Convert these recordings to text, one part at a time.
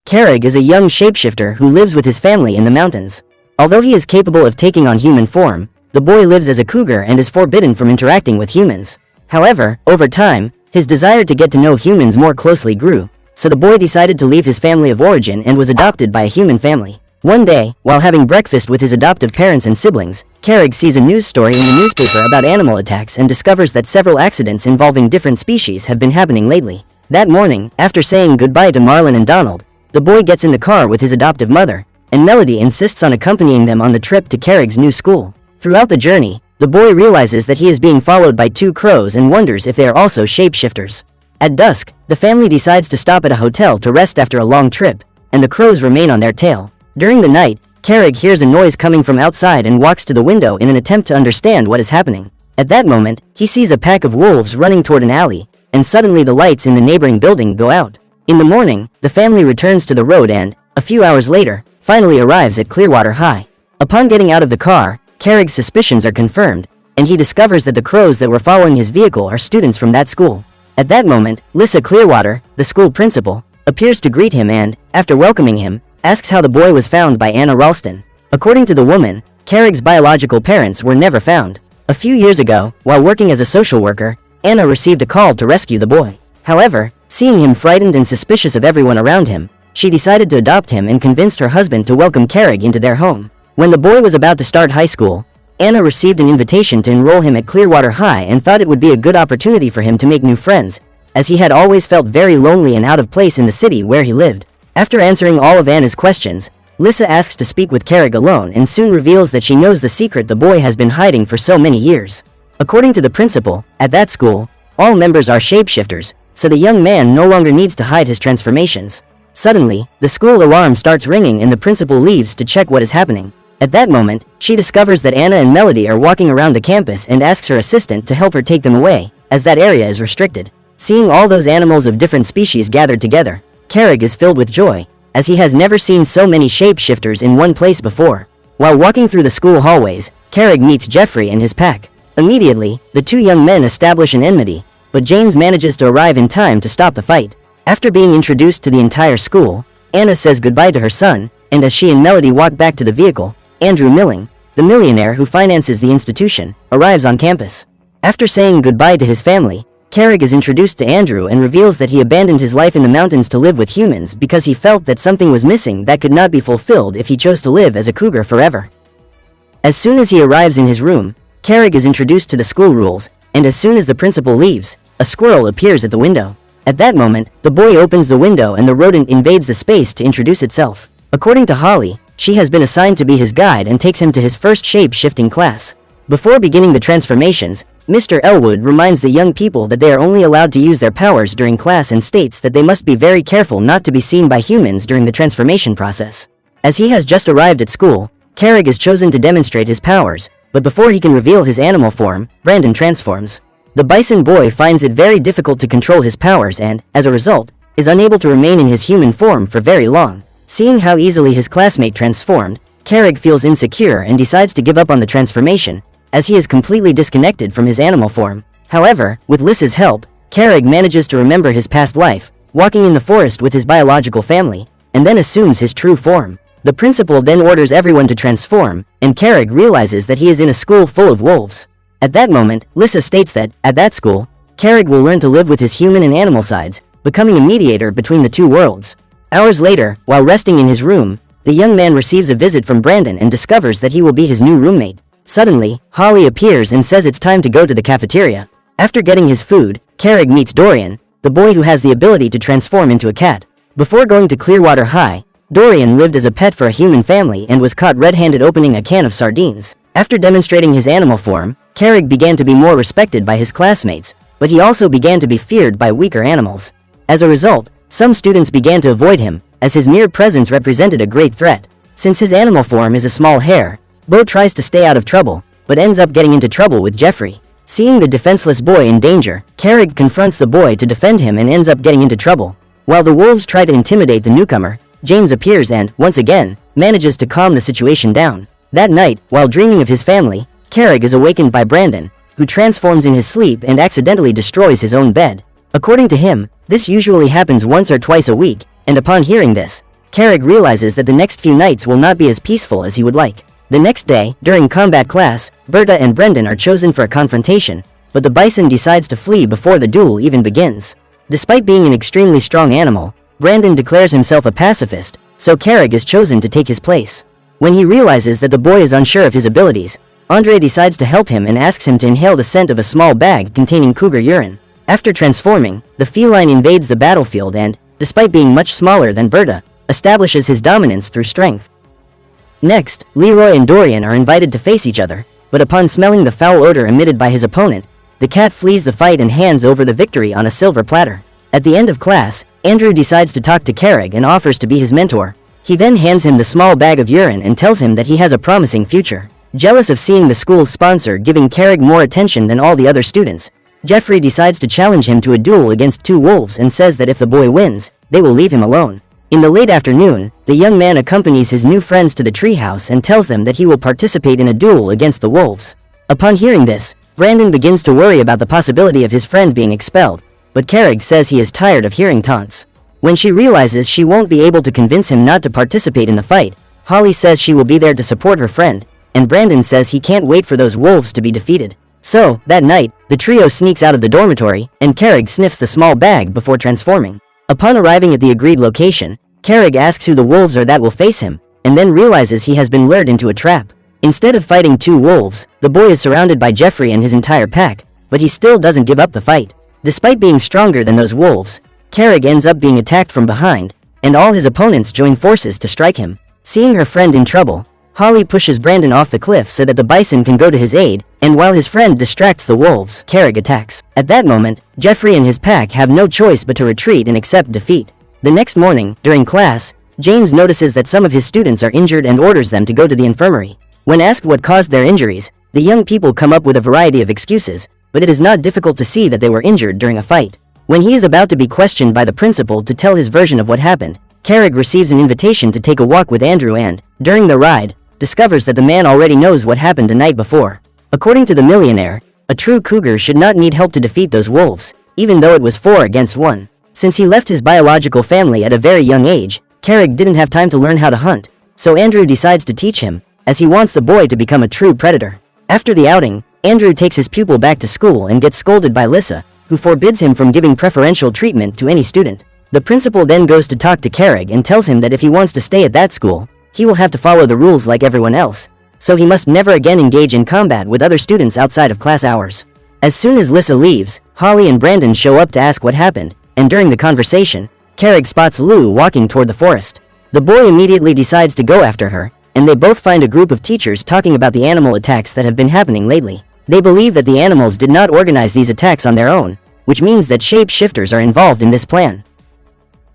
Carrig is a young shapeshifter who lives with his family in the mountains. Although he is capable of taking on human form, the boy lives as a cougar and is forbidden from interacting with humans. However, over time, his desire to get to know humans more closely grew, so the boy decided to leave his family of origin and was adopted by a human family. One day, while having breakfast with his adoptive parents and siblings, Carrig sees a news story in the newspaper about animal attacks and discovers that several accidents involving different species have been happening lately. That morning, after saying goodbye to Marlin and Donald, the boy gets in the car with his adoptive mother, and Melody insists on accompanying them on the trip to Carrig's new school. Throughout the journey, the boy realizes that he is being followed by two crows and wonders if they are also shapeshifters. At dusk, the family decides to stop at a hotel to rest after a long trip, and the crows remain on their tail. During the night, Carrig hears a noise coming from outside and walks to the window in an attempt to understand what is happening. At that moment, he sees a pack of wolves running toward an alley, and suddenly the lights in the neighboring building go out. In the morning, the family returns to the road and, a few hours later, finally arrives at Clearwater High. Upon getting out of the car, Carrig's suspicions are confirmed, and he discovers that the crows that were following his vehicle are students from that school. At that moment, Lissa Clearwater, the school principal, appears to greet him and, after welcoming him, asks how the boy was found by Anna Ralston. According to the woman, Carrig's biological parents were never found. A few years ago, while working as a social worker, Anna received a call to rescue the boy. However, seeing him frightened and suspicious of everyone around him, she decided to adopt him and convinced her husband to welcome Carrig into their home. When the boy was about to start high school, Anna received an invitation to enroll him at Clearwater High and thought it would be a good opportunity for him to make new friends, as he had always felt very lonely and out of place in the city where he lived. After answering all of Anna's questions, Lissa asks to speak with Carrig alone and soon reveals that she knows the secret the boy has been hiding for so many years. According to the principal, at that school, all members are shapeshifters, so the young man no longer needs to hide his transformations. Suddenly, the school alarm starts ringing and the principal leaves to check what is happening. At that moment, she discovers that Anna and Melody are walking around the campus and asks her assistant to help her take them away, as that area is restricted. Seeing all those animals of different species gathered together, Carrig is filled with joy, as he has never seen so many shapeshifters in one place before. While walking through the school hallways, Carrig meets Jeffrey and his pack. Immediately, the two young men establish an enmity, but James manages to arrive in time to stop the fight. After being introduced to the entire school, Anna says goodbye to her son, and as she and Melody walk back to the vehicle, Andrew Milling, the millionaire who finances the institution, arrives on campus. After saying goodbye to his family, Carrig is introduced to Andrew and reveals that he abandoned his life in the mountains to live with humans because he felt that something was missing that could not be fulfilled if he chose to live as a cougar forever. As soon as he arrives in his room, Carrig is introduced to the school rules, and as soon as the principal leaves, a squirrel appears at the window. At that moment, the boy opens the window and the rodent invades the space to introduce itself. According to Holly, she has been assigned to be his guide and takes him to his first shape-shifting class. Before beginning the transformations, Mr. Elwood reminds the young people that they are only allowed to use their powers during class and states that they must be very careful not to be seen by humans during the transformation process. As he has just arrived at school, Carrig is chosen to demonstrate his powers, but before he can reveal his animal form, Brandon transforms. The bison boy finds it very difficult to control his powers and, as a result, is unable to remain in his human form for very long. Seeing how easily his classmate transformed, Carrig feels insecure and decides to give up on the transformation, as he is completely disconnected from his animal form. However, with Lissa's help, Carrig manages to remember his past life, walking in the forest with his biological family, and then assumes his true form. The principal then orders everyone to transform, and Carrig realizes that he is in a school full of wolves. At that moment, Lissa states that, at that school, Carrig will learn to live with his human and animal sides, becoming a mediator between the two worlds. Hours later, while resting in his room, the young man receives a visit from Brandon and discovers that he will be his new roommate. Suddenly, Holly appears and says it's time to go to the cafeteria. After getting his food, Carrig meets Dorian, the boy who has the ability to transform into a cat. Before going to Clearwater High, Dorian lived as a pet for a human family and was caught red-handed opening a can of sardines. After demonstrating his animal form, Carrig began to be more respected by his classmates, but he also began to be feared by weaker animals. As a result, some students began to avoid him, as his mere presence represented a great threat. Since his animal form is a small hare, Bo tries to stay out of trouble, but ends up getting into trouble with Jeffrey. Seeing the defenseless boy in danger, Carrig confronts the boy to defend him and ends up getting into trouble. While the wolves try to intimidate the newcomer, James appears and, once again, manages to calm the situation down. That night, while dreaming of his family, Carrig is awakened by Brandon, who transforms in his sleep and accidentally destroys his own bed. According to him, this usually happens once or twice a week, and upon hearing this, Carrig realizes that the next few nights will not be as peaceful as he would like. The next day, during combat class, Berta and Brendan are chosen for a confrontation, but the bison decides to flee before the duel even begins. Despite being an extremely strong animal, Brandon declares himself a pacifist, so Carrig is chosen to take his place. When he realizes that the boy is unsure of his abilities, Andre decides to help him and asks him to inhale the scent of a small bag containing cougar urine. After transforming, the feline invades the battlefield and, despite being much smaller than Berta, establishes his dominance through strength. Next, Leroy and Dorian are invited to face each other, but upon smelling the foul odor emitted by his opponent, the cat flees the fight and hands over the victory on a silver platter. At the end of class, Andrew decides to talk to Carrig and offers to be his mentor. He then hands him the small bag of urine and tells him that he has a promising future. Jealous of seeing the school's sponsor giving Carrig more attention than all the other students, Jeffrey decides to challenge him to a duel against two wolves and says that if the boy wins, they will leave him alone. In the late afternoon, the young man accompanies his new friends to the treehouse and tells them that he will participate in a duel against the wolves. Upon hearing this, Brandon begins to worry about the possibility of his friend being expelled, but Carrig says he is tired of hearing taunts. When she realizes she won't be able to convince him not to participate in the fight, Holly says she will be there to support her friend, and Brandon says he can't wait for those wolves to be defeated. So, that night, the trio sneaks out of the dormitory, and Carrig sniffs the small bag before transforming. Upon arriving at the agreed location, Carrig asks who the wolves are that will face him, and then realizes he has been lured into a trap. Instead of fighting two wolves, the boy is surrounded by Jeffrey and his entire pack, but he still doesn't give up the fight. Despite being stronger than those wolves, Carrig ends up being attacked from behind, and all his opponents join forces to strike him. Seeing her friend in trouble, Holly pushes Brandon off the cliff so that the bison can go to his aid, and while his friend distracts the wolves, Carrig attacks. At that moment, Jeffrey and his pack have no choice but to retreat and accept defeat. The next morning, during class, James notices that some of his students are injured and orders them to go to the infirmary. When asked what caused their injuries, the young people come up with a variety of excuses, but it is not difficult to see that they were injured during a fight. When he is about to be questioned by the principal to tell his version of what happened, Carrig receives an invitation to take a walk with Andrew and, during the ride, discovers that the man already knows what happened the night before. According to the millionaire, a true cougar should not need help to defeat those wolves, even though it was 4 against 1. Since he left his biological family at a very young age, Carrig didn't have time to learn how to hunt, so Andrew decides to teach him, as he wants the boy to become a true predator. After the outing, Andrew takes his pupil back to school and gets scolded by Lissa, who forbids him from giving preferential treatment to any student. The principal then goes to talk to Carrig and tells him that if he wants to stay at that school, he will have to follow the rules like everyone else, so he must never again engage in combat with other students outside of class hours. As soon as Lissa leaves, Holly and Brandon show up to ask what happened, and during the conversation, Carrig spots Lou walking toward the forest. The boy immediately decides to go after her, and they both find a group of teachers talking about the animal attacks that have been happening lately. They believe that the animals did not organize these attacks on their own, which means that shapeshifters are involved in this plan.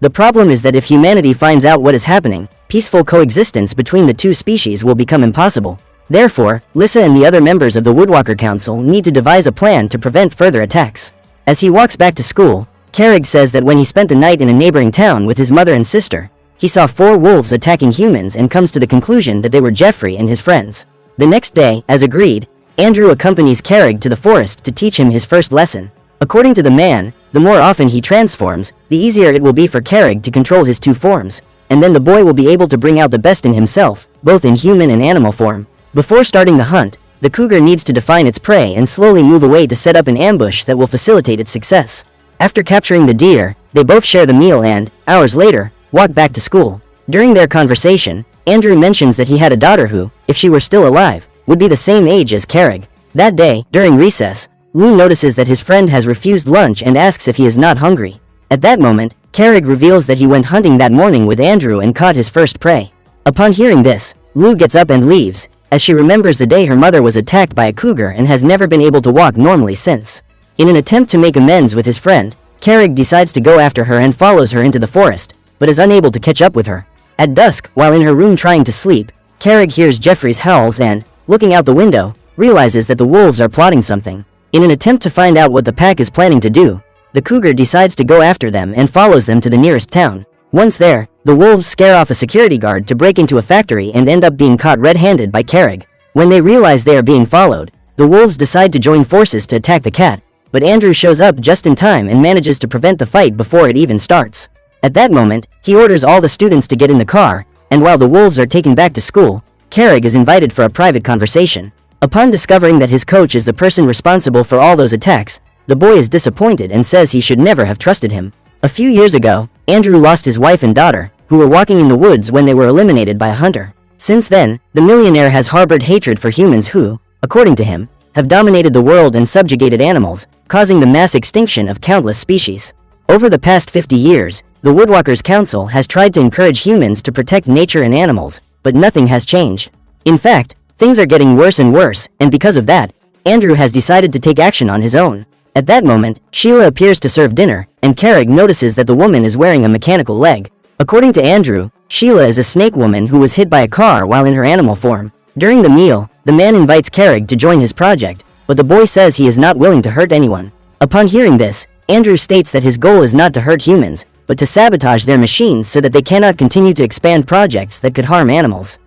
The problem is that if humanity finds out what is happening, peaceful coexistence between the two species will become impossible. Therefore, Lissa and the other members of the Woodwalker Council need to devise a plan to prevent further attacks. As he walks back to school, Carrig says that when he spent the night in a neighboring town with his mother and sister, he saw 4 wolves attacking humans and comes to the conclusion that they were Jeffrey and his friends. The next day, as agreed, Andrew accompanies Carrig to the forest to teach him his first lesson. According to the man, the more often he transforms, the easier it will be for Carrig to control his 2 forms, and then the boy will be able to bring out the best in himself, both in human and animal form. Before starting the hunt, the cougar needs to define its prey and slowly move away to set up an ambush that will facilitate its success. After capturing the deer, they both share the meal and, hours later, walk back to school. During their conversation, Andrew mentions that he had a daughter who, if she were still alive, would be the same age as Carrig. That day, during recess, Lou notices that his friend has refused lunch and asks if he is not hungry. At that moment, Carrig reveals that he went hunting that morning with Andrew and caught his first prey. Upon hearing this, Lou gets up and leaves, as she remembers the day her mother was attacked by a cougar and has never been able to walk normally since. In an attempt to make amends with his friend, Carrig decides to go after her and follows her into the forest, but is unable to catch up with her. At dusk, while in her room trying to sleep, Carrig hears Jeffrey's howls and, looking out the window, realizes that the wolves are plotting something. In an attempt to find out what the pack is planning to do, the cougar decides to go after them and follows them to the nearest town. Once there, the wolves scare off a security guard to break into a factory and end up being caught red-handed by Carrig. When they realize they are being followed, the wolves decide to join forces to attack the cat, but Andrew shows up just in time and manages to prevent the fight before it even starts. At that moment, he orders all the students to get in the car, and while the wolves are taken back to school, Carrig is invited for a private conversation. Upon discovering that his coach is the person responsible for all those attacks, the boy is disappointed and says he should never have trusted him. A few years ago, Andrew lost his wife and daughter, who were walking in the woods when they were eliminated by a hunter. Since then, the millionaire has harbored hatred for humans who, according to him, have dominated the world and subjugated animals, causing the mass extinction of countless species. Over the past 50 years, the Woodwalkers Council has tried to encourage humans to protect nature and animals, but nothing has changed. In fact, things are getting worse and worse, and because of that, Andrew has decided to take action on his own. At that moment, Sheila appears to serve dinner, and Carrig notices that the woman is wearing a mechanical leg. According to Andrew, Sheila is a snake woman who was hit by a car while in her animal form. During the meal, the man invites Carrig to join his project, but the boy says he is not willing to hurt anyone. Upon hearing this, Andrew states that his goal is not to hurt humans, but to sabotage their machines so that they cannot continue to expand projects that could harm animals.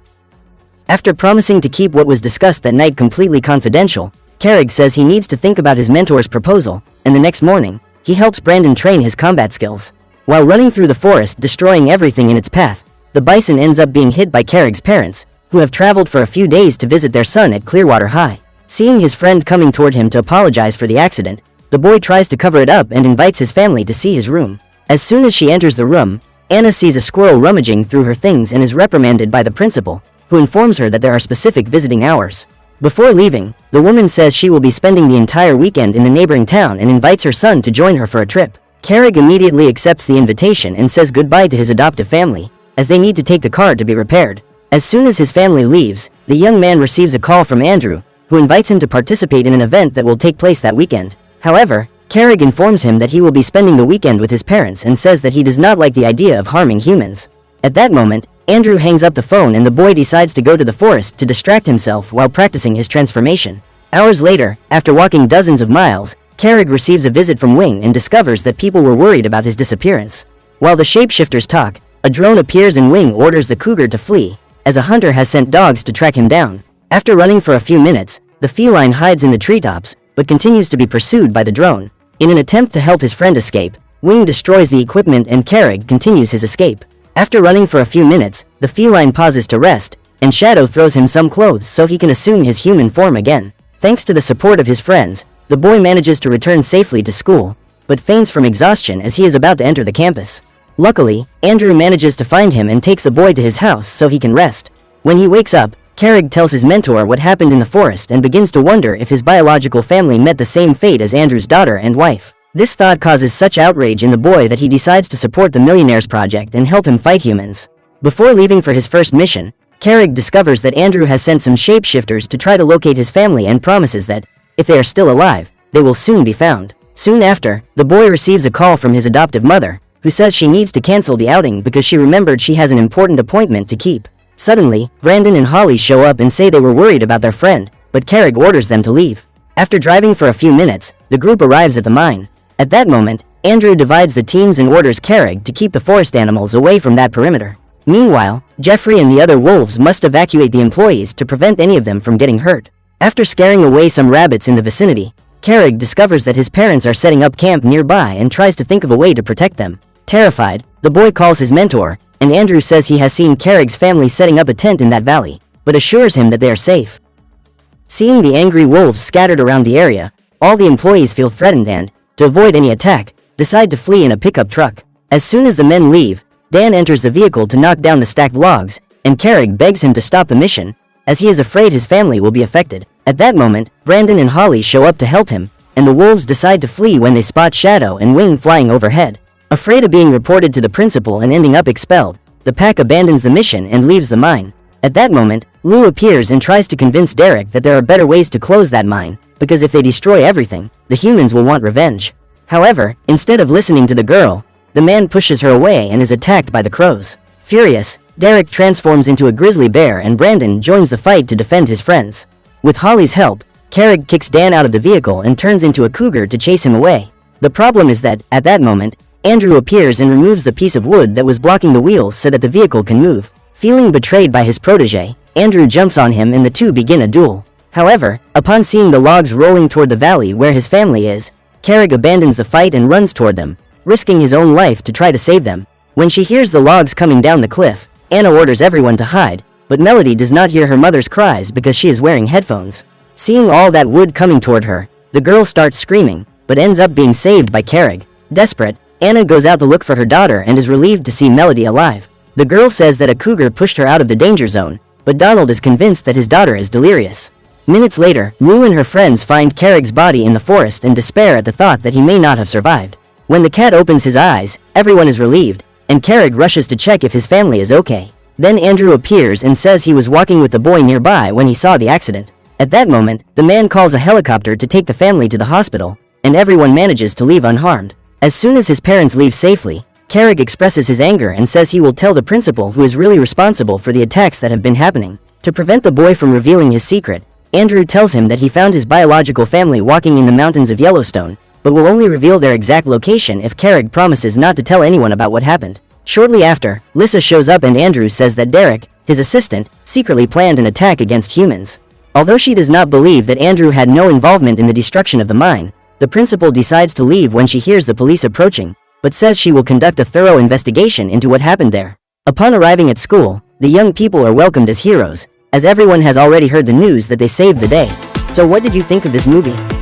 After promising to keep what was discussed that night completely confidential, Carrig says he needs to think about his mentor's proposal, and the next morning, he helps Brandon train his combat skills. While running through the forest destroying everything in its path, the bison ends up being hit by Carrig's parents, who have traveled for a few days to visit their son at Clearwater High. Seeing his friend coming toward him to apologize for the accident, the boy tries to cover it up and invites his family to see his room. As soon as she enters the room, Anna sees a squirrel rummaging through her things and is reprimanded by the principal, who informs her that there are specific visiting hours. Before leaving, the woman says she will be spending the entire weekend in the neighboring town and invites her son to join her for a trip. Carrig immediately accepts the invitation and says goodbye to his adoptive family, as they need to take the car to be repaired. As soon as his family leaves, the young man receives a call from Andrew, who invites him to participate in an event that will take place that weekend. However, Carrig informs him that he will be spending the weekend with his parents and says that he does not like the idea of harming humans. At that moment, Andrew hangs up the phone and the boy decides to go to the forest to distract himself while practicing his transformation. Hours later, after walking dozens of miles, Carrig receives a visit from Wing and discovers that people were worried about his disappearance. While the shapeshifters talk, a drone appears and Wing orders the cougar to flee, as a hunter has sent dogs to track him down. After running for a few minutes, the feline hides in the treetops, but continues to be pursued by the drone. In an attempt to help his friend escape, Wing destroys the equipment and Carrig continues his escape. After running for a few minutes, the feline pauses to rest, and Shadow throws him some clothes so he can assume his human form again. Thanks to the support of his friends, the boy manages to return safely to school, but faints from exhaustion as he is about to enter the campus. Luckily, Andrew manages to find him and takes the boy to his house so he can rest. When he wakes up, Carrig tells his mentor what happened in the forest and begins to wonder if his biological family met the same fate as Andrew's daughter and wife. This thought causes such outrage in the boy that he decides to support the Millionaire's project and help him fight humans. Before leaving for his first mission, Carrig discovers that Andrew has sent some shapeshifters to try to locate his family and promises that, if they are still alive, they will soon be found. Soon after, the boy receives a call from his adoptive mother, who says she needs to cancel the outing because she remembered she has an important appointment to keep. Suddenly, Brandon and Holly show up and say they were worried about their friend, but Carrig orders them to leave. After driving for a few minutes, the group arrives at the mine. At that moment, Andrew divides the teams and orders Carrig to keep the forest animals away from that perimeter. Meanwhile, Jeffrey and the other wolves must evacuate the employees to prevent any of them from getting hurt. After scaring away some rabbits in the vicinity, Carrig discovers that his parents are setting up camp nearby and tries to think of a way to protect them. Terrified, the boy calls his mentor, and Andrew says he has seen Carrig's family setting up a tent in that valley, but assures him that they are safe. Seeing the angry wolves scattered around the area, all the employees feel threatened and, to avoid any attack, decide to flee in a pickup truck. As soon as the men leave, Dan enters the vehicle to knock down the stacked logs, and Carrig begs him to stop the mission, as he is afraid his family will be affected. At that moment, Brandon and Holly show up to help him, and the wolves decide to flee when they spot Shadow and Wing flying overhead. Afraid of being reported to the principal and ending up expelled, the pack abandons the mission and leaves the mine. At that moment, Lou appears and tries to convince Derek that there are better ways to close that mine, because if they destroy everything, the humans will want revenge. However, instead of listening to the girl, the man pushes her away and is attacked by the crows. Furious, Derek transforms into a grizzly bear and Brandon joins the fight to defend his friends. With Holly's help, Carrig kicks Dan out of the vehicle and turns into a cougar to chase him away. The problem is that, at that moment, Andrew appears and removes the piece of wood that was blocking the wheels so that the vehicle can move. Feeling betrayed by his protege, Andrew jumps on him and the two begin a duel. However, upon seeing the logs rolling toward the valley where his family is, Carrig abandons the fight and runs toward them, risking his own life to try to save them. When she hears the logs coming down the cliff, Anna orders everyone to hide, but Melody does not hear her mother's cries because she is wearing headphones. Seeing all that wood coming toward her, the girl starts screaming, but ends up being saved by Carrig. Desperate, Anna goes out to look for her daughter and is relieved to see Melody alive. The girl says that a cougar pushed her out of the danger zone, but Donald is convinced that his daughter is delirious. Minutes later, Lou and her friends find Carrick's body in the forest and despair at the thought that he may not have survived. When the cat opens his eyes, everyone is relieved, and Carrig rushes to check if his family is okay. Then Andrew appears and says he was walking with the boy nearby when he saw the accident. At that moment, the man calls a helicopter to take the family to the hospital, and everyone manages to leave unharmed. As soon as his parents leave safely, Carrig expresses his anger and says he will tell the principal who is really responsible for the attacks that have been happening. To prevent the boy from revealing his secret, Andrew tells him that he found his biological family walking in the mountains of Yellowstone, but will only reveal their exact location if Carrig promises not to tell anyone about what happened. Shortly after, Lissa shows up and Andrew says that Derek, his assistant, secretly planned an attack against humans. Although she does not believe that Andrew had no involvement in the destruction of the mine, the principal decides to leave when she hears the police approaching, but says she will conduct a thorough investigation into what happened there. Upon arriving at school, the young people are welcomed as heroes, as everyone has already heard the news that they saved the day. So what did you think of this movie?